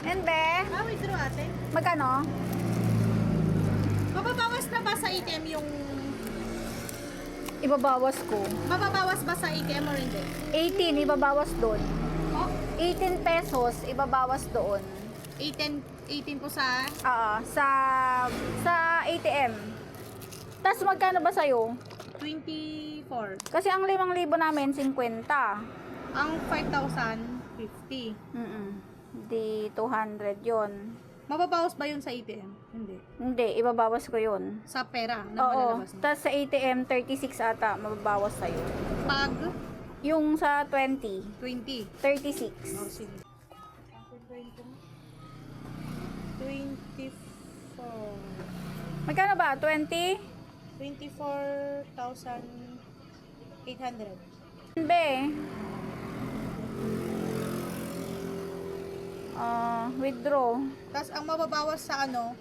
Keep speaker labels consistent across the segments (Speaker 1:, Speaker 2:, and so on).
Speaker 1: Hindi.
Speaker 2: Withdraw ate.
Speaker 1: Magkano?
Speaker 2: Mababawas na ba sa ATM yung...
Speaker 1: Ibabawas ko.
Speaker 2: Mababawas ba sa ATM or hindi?
Speaker 1: 18, ibabawas doon.
Speaker 2: Oh,
Speaker 1: 18 pesos, ibabawas doon.
Speaker 2: 18 po sa...
Speaker 1: Sa ATM. Tapos magkano ba sa'yo?
Speaker 2: 24.
Speaker 1: Kasi ang 5,000 namin, 50.
Speaker 2: Ang 5,050.
Speaker 1: Di 200 yon.
Speaker 2: Mababawas ba yun sa ATM? Hindi.
Speaker 1: Hindi, ibabawas ko yun.
Speaker 2: Sa pera na
Speaker 1: Oo.
Speaker 2: malalabas mo.
Speaker 1: Tapos sa ATM, 36 ata, mababawas sa'yo.
Speaker 2: Pag
Speaker 1: Yung sa 20,
Speaker 2: 20.
Speaker 1: 36.
Speaker 2: Oh, sige. 24.
Speaker 1: Magkano ba? 20?
Speaker 2: 24,800.
Speaker 1: Be. Withdraw.
Speaker 2: Tapos ang mababawas sa ano,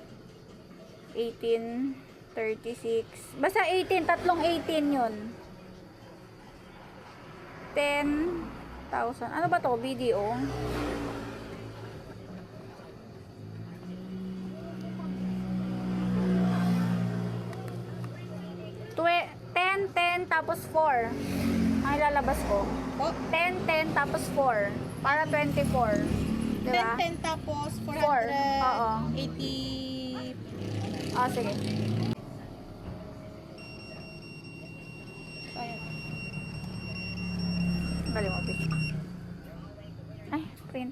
Speaker 1: 18, 36. Basta 18, tatlong 18 yun. 10,000. Ano ba to? Video. Twe 10, 10, tapos 4. Ang ilalabas ko.
Speaker 2: oh,
Speaker 1: 10, 10, tapos 4. Para 24. Diba?
Speaker 2: 10 tapos
Speaker 1: Oo.
Speaker 2: 480.
Speaker 1: Sige.
Speaker 2: Ayan.
Speaker 1: Galing mo, bitch. Ay, print.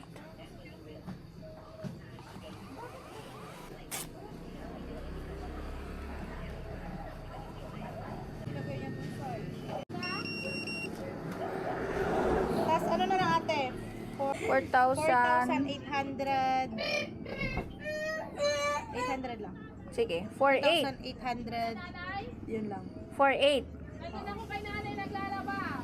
Speaker 2: Tapos ano na lang ate?
Speaker 1: 4,000.
Speaker 2: 4,800. 800 lang.
Speaker 1: Sige, 4,800.
Speaker 2: 4,800. Yun lang.
Speaker 1: 4,800.
Speaker 3: Nandun ako kay nanay naglalaba.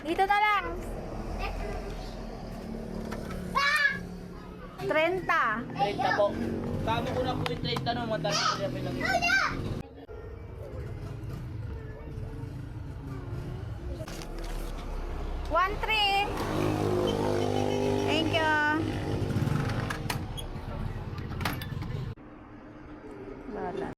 Speaker 1: Dito na lang. 30.
Speaker 4: 30 po. Kamo ko na po yung 30 no, mataas ko lang lang.
Speaker 1: One three.